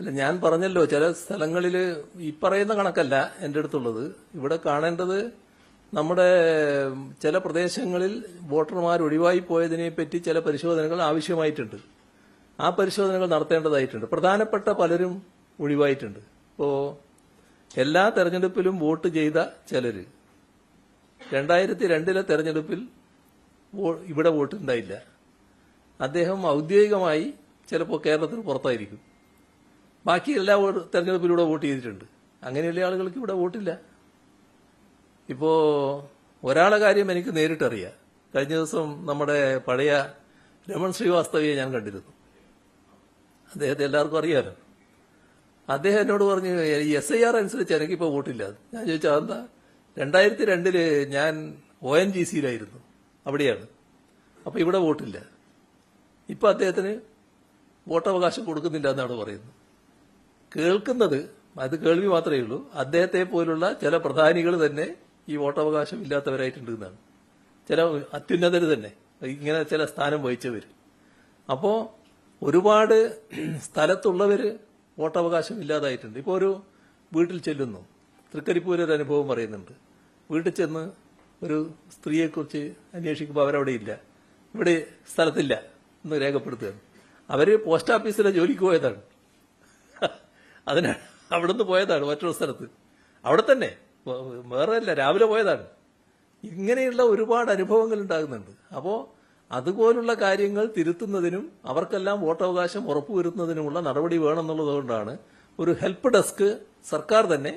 അല്ല, ഞാൻ പറഞ്ഞല്ലോ ചില സ്ഥലങ്ങളിൽ ഈ പറയുന്ന കണക്കല്ല എൻ്റെ അടുത്തുള്ളത്. ഇവിടെ കാണേണ്ടത് നമ്മുടെ ചില പ്രദേശങ്ങളിൽ വോട്ടർമാർ ഒഴിവായി പോയതിനെ പറ്റി ചില പരിശോധനകൾ ആവശ്യമായിട്ടുണ്ട്. ആ പരിശോധനകൾ നടത്തേണ്ടതായിട്ടുണ്ട്. പ്രധാനപ്പെട്ട പലരും ഒഴിവായിട്ടുണ്ട്. ഇപ്പോൾ എല്ലാ തെരഞ്ഞെടുപ്പിലും വോട്ട് ചെയ്ത ചിലര് 2002 തെരഞ്ഞെടുപ്പിൽ ഇവിടെ വോട്ടുണ്ടായില്ല. അദ്ദേഹം ഔദ്യോഗികമായി ചിലപ്പോൾ കേരളത്തിന് പുറത്തായിരിക്കും. ബാക്കി എല്ലാ തെരഞ്ഞെടുപ്പിലൂടെ വോട്ട് ചെയ്തിട്ടുണ്ട്. അങ്ങനെയുള്ള ആളുകൾക്ക് ഇവിടെ വോട്ടില്ല. ഇപ്പോ ഒരാളെ കാര്യം എനിക്ക് നേരിട്ടറിയാം. കഴിഞ്ഞ ദിവസം നമ്മുടെ പഴയ രമൺ ശ്രീവാസ്തവയെ ഞാൻ കണ്ടിരുന്നു. അദ്ദേഹത്തെ എല്ലാവർക്കും അറിയാലോ. അദ്ദേഹം എന്നോട് പറഞ്ഞു, SIR അനുസരിച്ച് എനിക്കിപ്പോൾ വോട്ടില്ല. ഞാൻ ചോദിച്ചാൽ അതെന്താ? 2002 ഞാൻ ONGCയിലായിരുന്നു, അവിടെയാണ്. അപ്പൊ ഇവിടെ വോട്ടില്ല. ഇപ്പൊ അദ്ദേഹത്തിന് വോട്ടവകാശം കൊടുക്കുന്നില്ല എന്നാണ് പറയുന്നത്. കേൾക്കുന്നത് അത് കേൾവി മാത്രമേ ഉള്ളൂ. അദ്ദേഹത്തെ പോലുള്ള ചില പ്രധാനികൾ തന്നെ ഈ വോട്ടവകാശം ഇല്ലാത്തവരായിട്ടുണ്ട് എന്നാണ്. ചില അത്യുന്നതർ തന്നെ ഇങ്ങനെ ചില സ്ഥാനം വഹിച്ചവർ. അപ്പോ ഒരുപാട് സ്ഥലത്തുള്ളവര് വോട്ടവകാശം ഇല്ലാതായിട്ടുണ്ട്. ഇപ്പോൾ ഒരു വീട്ടിൽ ചെല്ലുന്നു, തൃക്കരിപ്പൂരൊരു അനുഭവം പറയുന്നുണ്ട്. വീട്ടിൽ ചെന്ന് ഒരു സ്ത്രീയെക്കുറിച്ച് അന്വേഷിക്കുമ്പോൾ അവരവിടെ ഇല്ല, ഇവിടെ സ്ഥലത്തില്ല എന്ന് രേഖപ്പെടുത്തുകയാണ്. അവര് പോസ്റ്റ് ഓഫീസിലെ ജോലിക്ക് പോയതാണ്. അതിനാണ് അവിടുന്ന് പോയതാണ് മറ്റൊരു സ്ഥലത്ത്, അവിടെ തന്നെ വേറെ അല്ല, രാവിലെ പോയതാണ്. ഇങ്ങനെയുള്ള ഒരുപാട് അനുഭവങ്ങൾ ഉണ്ടാകുന്നുണ്ട്. അപ്പോൾ അതുപോലുള്ള കാര്യങ്ങൾ തിരുത്തുന്നതിനും അവർക്കെല്ലാം വോട്ടവകാശം ഉറപ്പുവരുത്തുന്നതിനുമുള്ള നടപടി വേണമെന്നുള്ളതുകൊണ്ടാണ് ഒരു ഹെൽപ്പ് ഡെസ്ക് സർക്കാർ തന്നെ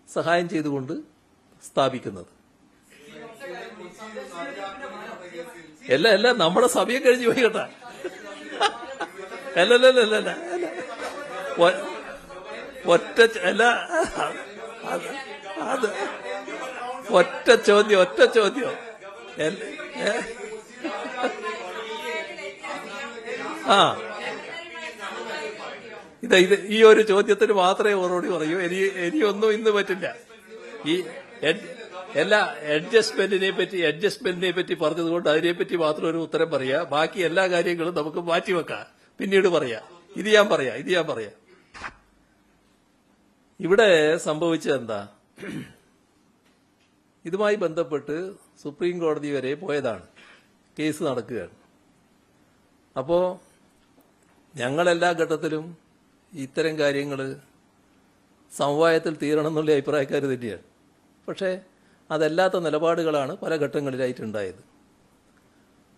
സഹായം ചെയ്തുകൊണ്ട് സ്ഥാപിക്കുന്നത്. എല്ലാം നമ്മുടെ സമയം കഴിഞ്ഞു പോയി കേട്ടാ. അല്ലല്ല ഒറ്റ ചോദ്യം ഇത് ഈ ഒരു ചോദ്യത്തിന് മാത്രമേ മറുപടി പറയൂ. ഇനിയൊന്നും ഇന്ന് പറ്റില്ല. ഈ എല്ലാ അഡ്ജസ്റ്റ്മെന്റിനെ പറ്റി പറഞ്ഞതുകൊണ്ട് അതിനെപ്പറ്റി മാത്രം ഒരു ഉത്തരം പറയാ. ബാക്കി എല്ലാ കാര്യങ്ങളും നമുക്ക് മാറ്റിവെക്കാം, പിന്നീട് പറയാം. ഇത് ഞാൻ പറയാം. ഇവിടെ സംഭവിച്ചതെന്താ? ഇതുമായി ബന്ധപ്പെട്ട് സുപ്രീം കോടതി വരെ പോയതാണ്, കേസ് നടക്കുകയാണ്. അപ്പോ ഞങ്ങളെല്ലാ ഘട്ടത്തിലും ഇത്തരം കാര്യങ്ങൾ സമവായത്തിൽ തീരണം എന്നുള്ള അഭിപ്രായക്കാർ തന്നെയാണ്. പക്ഷേ അതല്ലാത്ത നിലപാടുകളാണ് പല ഘട്ടങ്ങളിലായിട്ടുണ്ടായത്.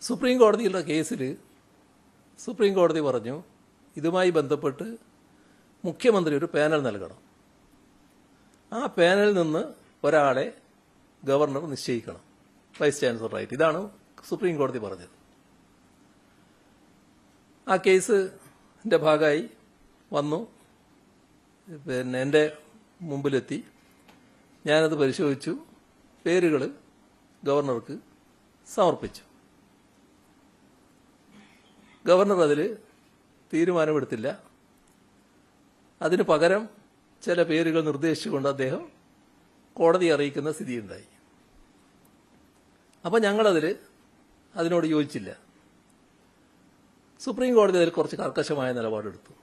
സുപ്രീം കോടതിയുടെ കേസിൽ സുപ്രീം കോടതി പറഞ്ഞു, ഇതുമായി ബന്ധപ്പെട്ട് മുഖ്യമന്ത്രി ഒരു പാനൽ നൽകണം. ആ പാനലിൽ നിന്ന് ഒരാളെ ഗവർണർ നിശ്ചയിക്കണം, വൈസ് ചാൻസലറായിട്ട്. ഇതാണ് സുപ്രീം കോടതി പറഞ്ഞത്. ആ കേസിന്റെ ഭാഗമായി വന്നു, പിന്നെ എൻ്റെ മുമ്പിലെത്തി. ഞാനത് പരിശോധിച്ചു, പേരുകൾ ഗവർണർക്ക് സമർപ്പിച്ചു. ഗവർണർ അതിൽ തീരുമാനമെടുത്തില്ല. അതിനു പകരം ചില പേരുകൾ നിർദ്ദേശിച്ചുകൊണ്ട് അദ്ദേഹം കോടതിയെ അറിയിക്കുന്ന സ്ഥിതിയുണ്ടായി. അപ്പം അതിനോട് യോജിച്ചില്ല. സുപ്രീം കോടതി അതിൽ കുറച്ച് കർക്കശമായ നിലപാടെടുത്തു.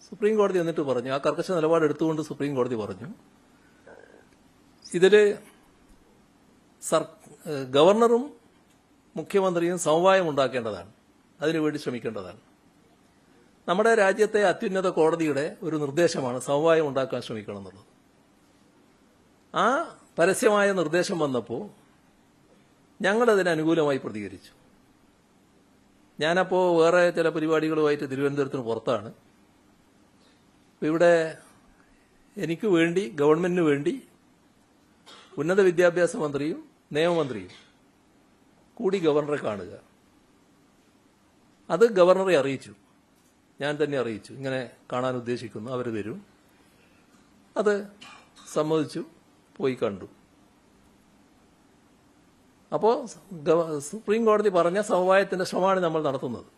സുപ്രീം കോടതി എന്നിട്ട് പറഞ്ഞു, ആ കർക്കശ നിലപാടെടുത്തുകൊണ്ട് സുപ്രീം കോടതി പറഞ്ഞു, ഇതിൽ ഗവർണറും മുഖ്യമന്ത്രിയും സമവായം ഉണ്ടാക്കേണ്ടതാണ്, അതിനുവേണ്ടി ശ്രമിക്കേണ്ടതാണ്. നമ്മുടെ രാജ്യത്തെ അത്യുന്നത കോടതിയുടെ ഒരു നിർദ്ദേശമാണ് സമവായം ഉണ്ടാക്കാൻ ശ്രമിക്കണം എന്നുള്ളത്. ആ പരസ്യമായ നിർദ്ദേശം വന്നപ്പോൾ ഞങ്ങളതിന് അനുകൂലമായി പ്രതികരിച്ചു. ഞാനപ്പോൾ വേറെ ചില പരിപാടികളുമായിട്ട് തിരുവനന്തപുരത്തിന് പുറത്താണ്. ഇവിടെ എനിക്ക് വേണ്ടി, ഗവൺമെന്റിന് വേണ്ടി ഉന്നത വിദ്യാഭ്യാസ മന്ത്രിയും നിയമമന്ത്രിയും കൂടി ഗവർണറെ കാണുക. അത് ഗവർണറെ അറിയിച്ചു, ഞാൻ തന്നെ അറിയിച്ചു, ഇങ്ങനെ കാണാൻ ഉദ്ദേശിക്കുന്നു, അവർ വരും. അത് സമ്മതിച്ചു, പോയി കണ്ടു. അപ്പോൾ സുപ്രീം കോടതി പറഞ്ഞ സമവായത്തിന്റെ ശ്രമമാണ് നമ്മൾ നടത്തുന്നത്.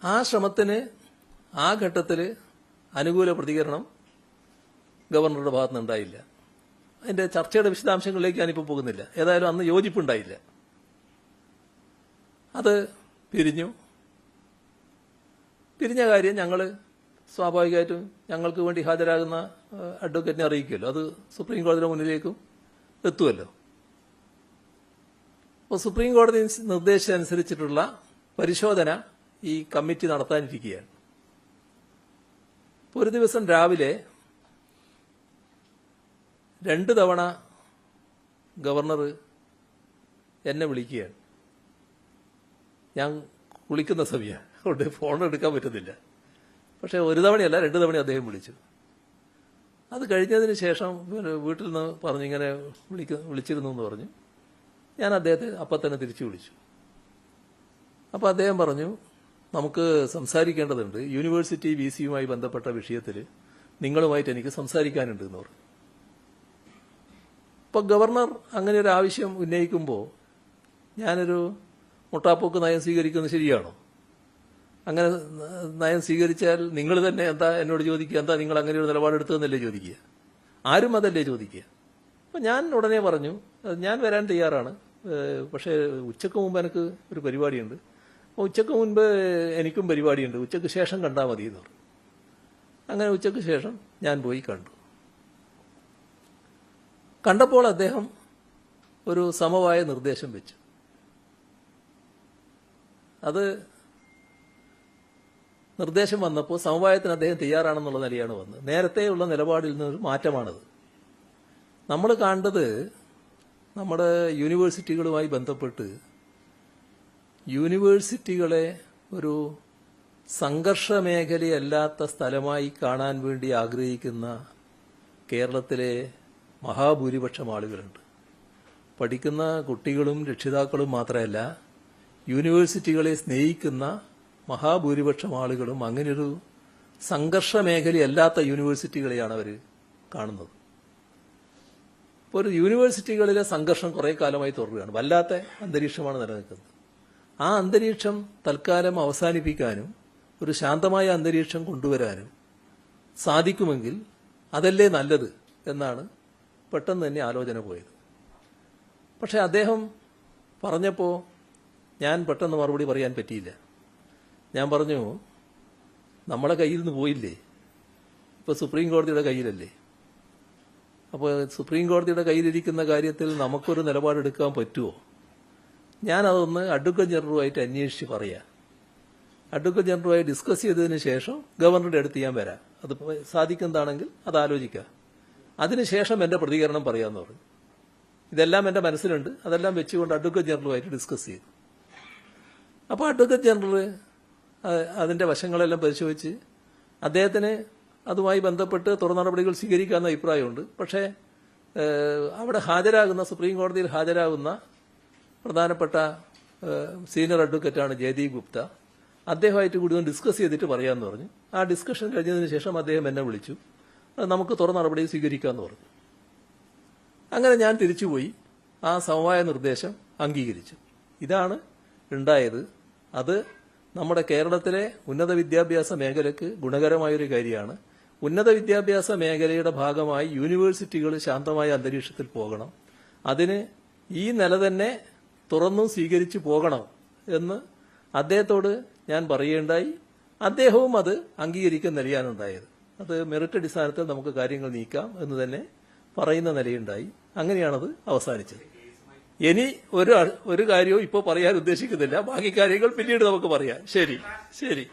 ആ ശ്രമത്തിന് ആ ഘട്ടത്തിൽ അനുകൂല പ്രതികരണം ഗവർണറുടെ ഭാഗത്തുനിന്നുണ്ടായില്ല. അതിന്റെ ചർച്ചയുടെ വിശദാംശങ്ങളിലേക്ക് ഞാനിപ്പോൾ പോകുന്നില്ല. ഏതായാലും അന്ന് യോജിപ്പുണ്ടായില്ല. അത് പിരിഞ്ഞ കാര്യം ഞങ്ങൾ സ്വാഭാവികമായിട്ടും ഞങ്ങൾക്ക് വേണ്ടി ഹാജരാകുന്ന അഡ്വക്കേറ്റിനെ അറിയിക്കുമല്ലോ. അത് സുപ്രീം കോടതിയുടെ മുന്നിലേക്കും എത്തുമല്ലോ. അപ്പോൾ സുപ്രീം കോടതി നിർദ്ദേശിച്ചനുസരിച്ചിട്ടുള്ള പരിശോധന ഈ കമ്മിറ്റി നടത്താനിരിക്കുകയാണ്. ഒരു ദിവസം രാവിലെ 2 തവണ ഗവർണർ എന്നെ വിളിക്കുകയാണ്. ഞാൻ കുളിക്കുന്ന സമയം അതുകൊണ്ട് ഫോൺ എടുക്കാൻ പറ്റുന്നില്ല. പക്ഷേ 1 തവണയല്ല 2 തവണ അദ്ദേഹം വിളിച്ചു. അത് കഴിഞ്ഞതിന് ശേഷം വീട്ടിൽ നിന്ന് പറഞ്ഞു ഇങ്ങനെ വിളിച്ചിരുന്നു എന്ന് പറഞ്ഞു. ഞാൻ അദ്ദേഹത്തെ അപ്പം തന്നെ തിരിച്ചു വിളിച്ചു. അപ്പോൾ അദ്ദേഹം പറഞ്ഞു നമുക്ക് സംസാരിക്കേണ്ടതുണ്ട്, യൂണിവേഴ്സിറ്റി VCയുമായി ബന്ധപ്പെട്ട വിഷയത്തിൽ നിങ്ങളുമായിട്ട് എനിക്ക് സംസാരിക്കാനുണ്ട് എന്ന് പറഞ്ഞു. അപ്പോൾ ഗവർണർ അങ്ങനെ ഒരു ആവശ്യം ഉന്നയിക്കുമ്പോൾ ഞാനൊരു മുട്ടാപ്പോക്ക് നയം സ്വീകരിക്കുന്നത് ശരിയാണോ? അങ്ങനെ നയം സ്വീകരിച്ചാൽ നിങ്ങൾ തന്നെ എന്താ എന്നോട് ചോദിക്കുക, എന്താ നിങ്ങൾ അങ്ങനെ ഒരു നിലപാടെടുത്തതെന്നല്ലേ ചോദിക്കുക? ആരും അതല്ലേ ചോദിക്കുക? അപ്പം ഞാൻ ഉടനെ പറഞ്ഞു ഞാൻ വരാൻ തയ്യാറാണ്, പക്ഷേ ഉച്ചയ്ക്ക് മുമ്പ് എനിക്ക് ഒരു പരിപാടിയുണ്ട്. ഉച്ചയ്ക്ക് മുൻപ് എനിക്കും പരിപാടിയുണ്ട്, ഉച്ചയ്ക്ക് ശേഷം കണ്ടാൽ മതി എന്ന് പറഞ്ഞു. അങ്ങനെ ഉച്ചയ്ക്ക് ശേഷം ഞാൻ പോയി കണ്ടപ്പോൾ അദ്ദേഹം ഒരു സമവായ നിർദ്ദേശം വെച്ചു. അത് നിർദ്ദേശം വന്നപ്പോൾ സമവായത്തിന് അദ്ദേഹം തയ്യാറാണെന്നുള്ള നിലയാണ് വന്നത്. നേരത്തെയുള്ള നിലപാടിൽ നിന്നൊരു മാറ്റമാണത്. നമ്മൾ കണ്ടത് നമ്മുടെ യൂണിവേഴ്സിറ്റികളുമായി ബന്ധപ്പെട്ട് യൂണിവേഴ്സിറ്റികളെ ഒരു സംഘർഷ മേഖലയല്ലാത്ത സ്ഥലമായി കാണാൻ വേണ്ടി ആഗ്രഹിക്കുന്ന കേരളത്തിലെ മഹാഭൂരിപക്ഷം ആളുകളുണ്ട്. പഠിക്കുന്ന കുട്ടികളും രക്ഷിതാക്കളും മാത്രമല്ല, യൂണിവേഴ്സിറ്റികളെ സ്നേഹിക്കുന്ന മഹാഭൂരിപക്ഷം ആളുകളും അങ്ങനെയൊരു സംഘർഷ മേഖലയല്ലാത്ത യൂണിവേഴ്സിറ്റികളെയാണ് അവർ കാണുന്നത്. ഇപ്പോൾ ഒരു യൂണിവേഴ്സിറ്റികളിലെ സംഘർഷം കുറേ കാലമായി തുടരുകയാണ്. വല്ലാത്ത അന്തരീക്ഷമാണ് നിലനിൽക്കുന്നത്. ആ അന്തരീക്ഷം തൽക്കാലം അവസാനിപ്പിക്കാനും ഒരു ശാന്തമായ അന്തരീക്ഷം കൊണ്ടുവരാനും സാധിക്കുമെങ്കിൽ അതല്ലേ നല്ലത് എന്നാണ് പെട്ടെന്ന് തന്നെ ആലോചന പോയത്. പക്ഷെ അദ്ദേഹം പറഞ്ഞപ്പോൾ ഞാൻ പെട്ടെന്ന് മറുപടി പറയാൻ പറ്റിയില്ല. ഞാൻ പറഞ്ഞു നമ്മളെ കയ്യിൽ നിന്ന് പോയില്ലേ, ഇപ്പോൾ സുപ്രീം കോടതിയുടെ കയ്യിലല്ലേ. അപ്പോൾ സുപ്രീം കോടതിയുടെ കയ്യിലിരിക്കുന്ന കാര്യത്തിൽ നമുക്കൊരു നിലപാടെടുക്കാൻ പറ്റുമോ? ഞാനതൊന്ന് അഡ്വക്കേറ്റ് ജനറലുമായിട്ട് അന്വേഷിച്ച് പറയാം. അഡ്വക്കേറ്റ് ജനറലുമായി ഡിസ്കസ് ചെയ്തതിന് ശേഷം ഗവർണറുടെ അടുത്ത് ഞാൻ വരാം. അത് സാധിക്കുന്നതാണെങ്കിൽ അത് ആലോചിക്കാം. അതിനുശേഷം എൻ്റെ പ്രതികരണം പറയാമെന്ന് പറഞ്ഞു. ഇതെല്ലാം എൻ്റെ മനസ്സിലുണ്ട്. അതെല്ലാം വെച്ചുകൊണ്ട് അഡ്വക്കേറ്റ് ജനറലുമായിട്ട് ഡിസ്കസ് ചെയ്തു. അപ്പോൾ അഡ്വക്കേറ്റ് ജനറൽ അതിൻ്റെ വശങ്ങളെല്ലാം പരിശോധിച്ച് അദ്ദേഹത്തിന് അതുമായി ബന്ധപ്പെട്ട് തുടർ നടപടികൾ സ്വീകരിക്കാമെന്ന അഭിപ്രായമുണ്ട്. പക്ഷേ അവിടെ ഹാജരാകുന്ന സുപ്രീം കോടതിയിൽ ഹാജരാകുന്ന പ്രധാനപ്പെട്ട സീനിയർ അഡ്വക്കേറ്റാണ് ജയദീപ് ഗുപ്ത. അദ്ദേഹമായിട്ട് കൂടി ഒന്ന് ഡിസ്കസ് ചെയ്തിട്ട് പറയാമെന്ന് പറഞ്ഞു. ആ ഡിസ്കഷൻ കഴിഞ്ഞതിന് ശേഷം അദ്ദേഹം എന്നെ വിളിച്ചു. നമുക്ക് തുടർ നടപടി സ്വീകരിക്കാമെന്ന് പറഞ്ഞു. അങ്ങനെ ഞാൻ തിരിച്ചുപോയി ആ സമവായ നിർദ്ദേശം അംഗീകരിച്ചു. ഇതാണ് ഉണ്ടായത്. അത് നമ്മുടെ കേരളത്തിലെ ഉന്നത വിദ്യാഭ്യാസ മേഖലയ്ക്ക് ഗുണകരമായൊരു കാര്യമാണ്. ഉന്നത വിദ്യാഭ്യാസ മേഖലയുടെ ഭാഗമായി യൂണിവേഴ്സിറ്റികൾ ശാന്തമായ അന്തരീക്ഷത്തിൽ പോകണം. അതിന് ഈ നില തന്നെ തുറന്നും സ്വീകരിച്ചു പോകണം എന്ന് അദ്ദേഹത്തോട് ഞാൻ പറയുകയുണ്ടായി. അദ്ദേഹവും അത് അംഗീകരിക്കുന്ന നിലയാണുണ്ടായത്. അത് മെറിറ്റ് അടിസ്ഥാനത്തിൽ നമുക്ക് കാര്യങ്ങൾ നീക്കാം എന്ന് തന്നെ പറയുന്ന നിലയുണ്ടായി. അങ്ങനെയാണത് അവസാനിച്ചത്. ഇനി ഒരു കാര്യവും ഇപ്പോൾ പറയാൻ ഉദ്ദേശിക്കുന്നില്ല. ബാക്കി കാര്യങ്ങൾ പിന്നീട് നമുക്ക് പറയാം. ശരി.